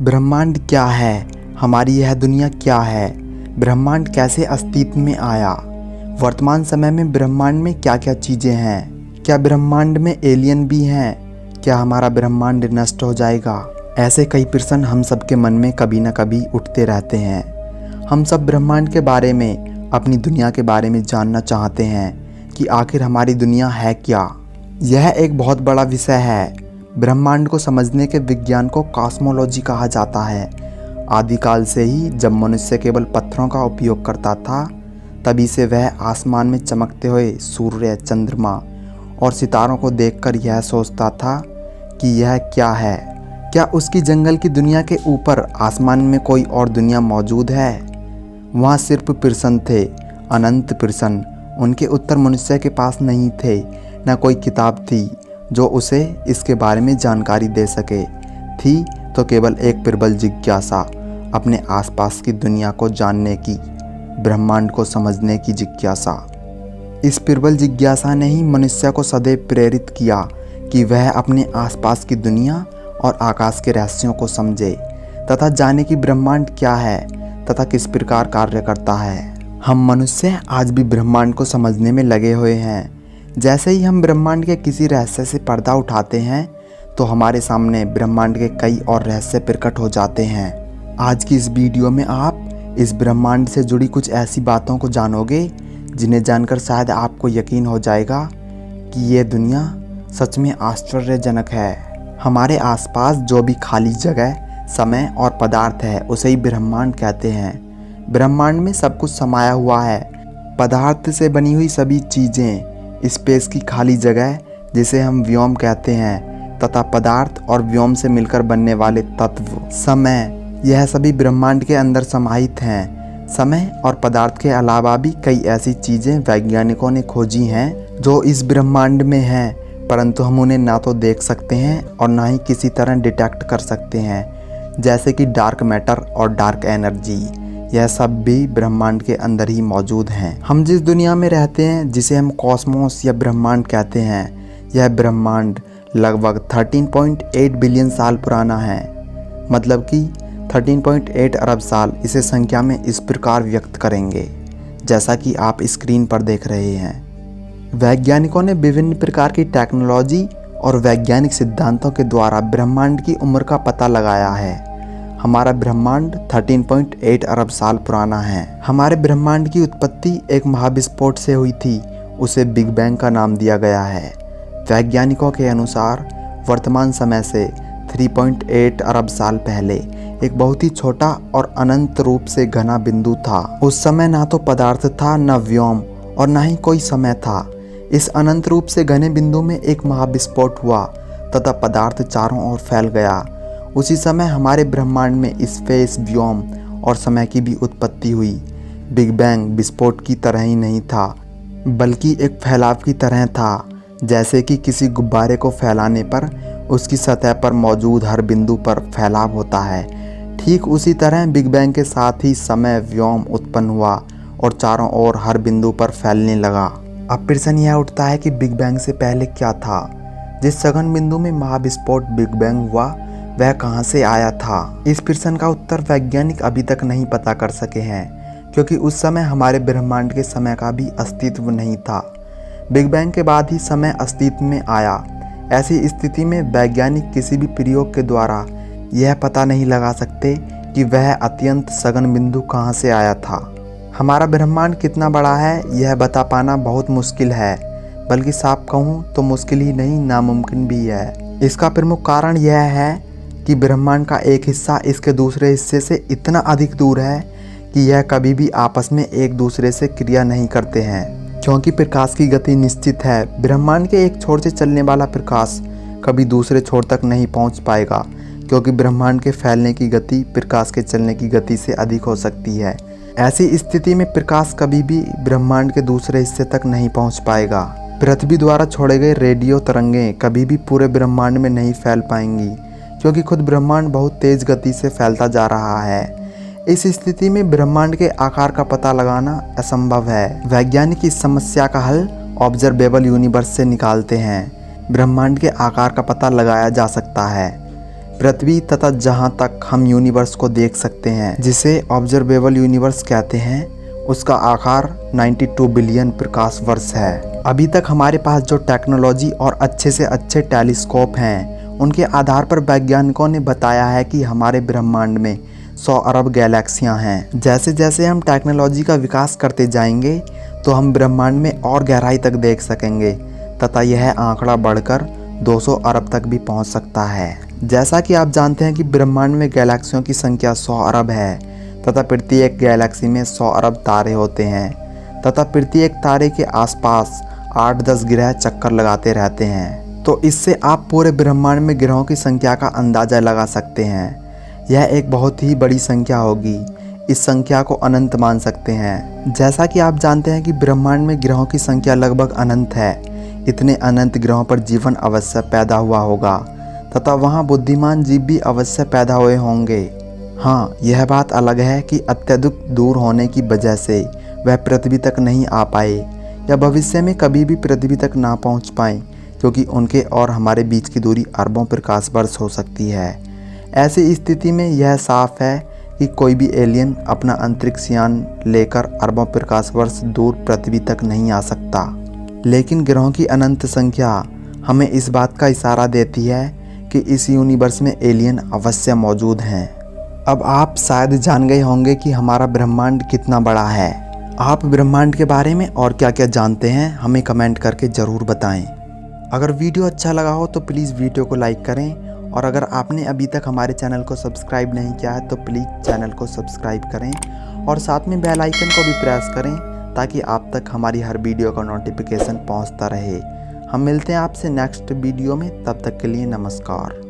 ब्रह्मांड क्या है? हमारी यह दुनिया क्या है? ब्रह्मांड कैसे अस्तित्व में आया? वर्तमान समय में ब्रह्मांड में क्या क्या चीज़ें हैं? क्या ब्रह्मांड में एलियन भी हैं? क्या हमारा ब्रह्मांड नष्ट हो जाएगा? ऐसे कई प्रश्न हम सबके मन में कभी न कभी उठते रहते हैं। हम सब ब्रह्मांड के बारे में, अपनी दुनिया के बारे में जानना चाहते हैं कि आखिर हमारी दुनिया है क्या। यह एक बहुत बड़ा विषय है। ब्रह्मांड को समझने के विज्ञान को कॉस्मोलॉजी कहा जाता है। आदिकाल से ही जब मनुष्य केवल पत्थरों का उपयोग करता था, तभी से वह आसमान में चमकते हुए सूर्य, चंद्रमा और सितारों को देखकर यह सोचता था कि यह क्या है। क्या उसकी जंगल की दुनिया के ऊपर आसमान में कोई और दुनिया मौजूद है? वहाँ सिर्फ प्रश्न थे, अनंत प्रश्न। उनके उत्तर मनुष्य के पास नहीं थे। न कोई किताब थी जो उसे इसके बारे में जानकारी दे सके। थी तो केवल एक प्रबल जिज्ञासा, अपने आसपास की दुनिया को जानने की, ब्रह्मांड को समझने की जिज्ञासा। इस प्रबल जिज्ञासा ने ही मनुष्य को सदैव प्रेरित किया कि वह अपने आसपास की दुनिया और आकाश के रहस्यों को समझे तथा जाने कि ब्रह्मांड क्या है तथा किस प्रकार कार्य करता है। हम मनुष्य आज भी ब्रह्मांड को समझने में लगे हुए हैं। जैसे ही हम ब्रह्मांड के किसी रहस्य से पर्दा उठाते हैं तो हमारे सामने ब्रह्मांड के कई और रहस्य प्रकट हो जाते हैं। आज की इस वीडियो में आप इस ब्रह्मांड से जुड़ी कुछ ऐसी बातों को जानोगे जिन्हें जानकर शायद आपको यकीन हो जाएगा कि ये दुनिया सच में आश्चर्यजनक है। हमारे आसपास जो भी खाली जगह, समय और पदार्थ है उसे ही ब्रह्मांड कहते हैं। ब्रह्मांड में सब कुछ समाया हुआ है। पदार्थ से बनी हुई सभी चीज़ें, स्पेस की खाली जगह जिसे हम व्योम कहते हैं, तथा पदार्थ और व्योम से मिलकर बनने वाले तत्व, समय, यह सभी ब्रह्मांड के अंदर समाहित हैं। समय और पदार्थ के अलावा भी कई ऐसी चीज़ें वैज्ञानिकों ने खोजी हैं जो इस ब्रह्मांड में हैं, परंतु हम उन्हें ना तो देख सकते हैं और ना ही किसी तरह डिटेक्ट कर सकते हैं। जैसे कि डार्क मैटर और डार्क एनर्जी, यह सब भी ब्रह्मांड के अंदर ही मौजूद हैं। हम जिस दुनिया में रहते हैं, जिसे हम कॉस्मोस या ब्रह्मांड कहते हैं, यह ब्रह्मांड लगभग 13.8 बिलियन साल पुराना है। मतलब कि 13.8 अरब साल। इसे संख्या में इस प्रकार व्यक्त करेंगे जैसा कि आप स्क्रीन पर देख रहे हैं। वैज्ञानिकों ने विभिन्न प्रकार की टेक्नोलॉजी और वैज्ञानिक सिद्धांतों के द्वारा ब्रह्मांड की उम्र का पता लगाया है। हमारा ब्रह्मांड 13.8 अरब साल पुराना है। हमारे ब्रह्मांड की उत्पत्ति एक महाविस्फोट से हुई थी। उसे बिग बैंग का नाम दिया गया है। वैज्ञानिकों के अनुसार वर्तमान समय से 3.8 अरब साल पहले एक बहुत ही छोटा और अनंत रूप से घना बिंदु था। उस समय ना तो पदार्थ था, न व्योम और ना ही कोई समय था। इस अनंत रूप से घने बिंदु में एक महाविस्फोट हुआ तथा पदार्थ चारों ओर फैल गया। उसी समय हमारे ब्रह्मांड में स्पेस, व्योम और समय की भी उत्पत्ति हुई। बिग बैंग विस्फोट की तरह ही नहीं था, बल्कि एक फैलाव की तरह था। जैसे कि किसी गुब्बारे को फैलाने पर उसकी सतह पर मौजूद हर बिंदु पर फैलाव होता है, ठीक उसी तरह बिग बैंग के साथ ही समय, व्योम उत्पन्न हुआ और चारों ओर हर बिंदु पर फैलने लगा। अब प्रश्न यह उठता है कि बिग बैंग से पहले क्या था? जिस सघन बिंदु में महाविस्फोट बिग बैंग हुआ वह कहाँ से आया था? इस प्रश्न का उत्तर वैज्ञानिक अभी तक नहीं पता कर सके हैं, क्योंकि उस समय हमारे ब्रह्मांड के समय का भी अस्तित्व नहीं था। बिग बैंग के बाद ही समय अस्तित्व में आया। ऐसी स्थिति में वैज्ञानिक किसी भी प्रयोग के द्वारा यह पता नहीं लगा सकते कि वह अत्यंत सघन बिंदु कहाँ से आया था। हमारा ब्रह्मांड कितना बड़ा है यह बता पाना बहुत मुश्किल है, बल्कि साफ कहूँ तो मुश्किल ही नहीं, नामुमकिन भी है। इसका प्रमुख कारण यह है कि ब्रह्मांड का एक हिस्सा इसके दूसरे हिस्से से इतना अधिक दूर है कि यह कभी भी आपस में एक दूसरे से क्रिया नहीं करते हैं। क्योंकि प्रकाश की गति निश्चित है, ब्रह्मांड के एक छोर से चलने वाला प्रकाश कभी दूसरे छोर तक नहीं पहुंच पाएगा, क्योंकि ब्रह्मांड के फैलने की गति प्रकाश के चलने की गति से अधिक हो सकती है। ऐसी स्थिति में प्रकाश कभी भी ब्रह्मांड के दूसरे हिस्से तक नहीं पहुँच पाएगा। पृथ्वी द्वारा छोड़े गए रेडियो तरंगें कभी भी पूरे ब्रह्मांड में नहीं फैल पाएंगी, क्योंकि खुद ब्रह्मांड बहुत तेज गति से फैलता जा रहा है। इस स्थिति में ब्रह्मांड के आकार का पता लगाना असंभव है। वैज्ञानिक इस समस्या का हल ऑब्जर्वेबल यूनिवर्स से निकालते हैं। ब्रह्मांड के आकार का पता लगाया जा सकता है। पृथ्वी तथा जहां तक हम यूनिवर्स को देख सकते हैं, जिसे ऑब्जर्वेबल यूनिवर्स कहते हैं, उसका आकार 92 बिलियन प्रकाश वर्ष है। अभी तक हमारे पास जो टेक्नोलॉजी और अच्छे से अच्छे टेलीस्कोप हैं, उनके आधार पर वैज्ञानिकों ने बताया है कि हमारे ब्रह्मांड में 100 अरब गैलेक्सियां हैं। जैसे जैसे हम टेक्नोलॉजी का विकास करते जाएंगे तो हम ब्रह्मांड में और गहराई तक देख सकेंगे तथा यह आंकड़ा बढ़कर 200 अरब तक भी पहुंच सकता है। जैसा कि आप जानते हैं कि ब्रह्मांड में गैलेक्सियों की संख्या 100 अरब है तथा प्रत्येक गैलेक्सी में 100 अरब तारे होते हैं तथा प्रत्येक तारे के आसपास 8-10 ग्रह चक्कर लगाते रहते हैं। तो इससे आप पूरे ब्रह्मांड में ग्रहों की संख्या का अंदाज़ा लगा सकते हैं। यह एक बहुत ही बड़ी संख्या होगी। इस संख्या को अनंत मान सकते हैं। जैसा कि आप जानते हैं कि ब्रह्मांड में ग्रहों की संख्या लगभग अनंत है। इतने अनंत ग्रहों पर जीवन अवश्य पैदा हुआ होगा तथा वहाँ बुद्धिमान जीव भी अवश्य पैदा हुए होंगे। हाँ, यह बात अलग है कि अत्यधिक दूर होने की वजह से वह पृथ्वी तक नहीं आ पाए या भविष्य में कभी भी पृथ्वी तक ना पहुँच पाएँ, क्योंकि उनके और हमारे बीच की दूरी अरबों प्रकाश वर्ष हो सकती है। ऐसी स्थिति में यह साफ है कि कोई भी एलियन अपना अंतरिक्ष यान लेकर अरबों प्रकाश वर्ष दूर पृथ्वी तक नहीं आ सकता। लेकिन ग्रहों की अनंत संख्या हमें इस बात का इशारा देती है कि इस यूनिवर्स में एलियन अवश्य मौजूद हैं। अब आप शायद जान गए होंगे कि हमारा ब्रह्मांड कितना बड़ा है। आप ब्रह्मांड के बारे में और क्या क्या जानते हैं, हमें कमेंट करके ज़रूर बताएं। अगर वीडियो अच्छा लगा हो तो प्लीज़ वीडियो को लाइक करें, और अगर आपने अभी तक हमारे चैनल को सब्सक्राइब नहीं किया है तो प्लीज़ चैनल को सब्सक्राइब करें और साथ में बेल आइकन को भी प्रेस करें ताकि आप तक हमारी हर वीडियो का नोटिफिकेशन पहुंचता रहे। हम मिलते हैं आपसे नेक्स्ट वीडियो में, तब तक के लिए नमस्कार।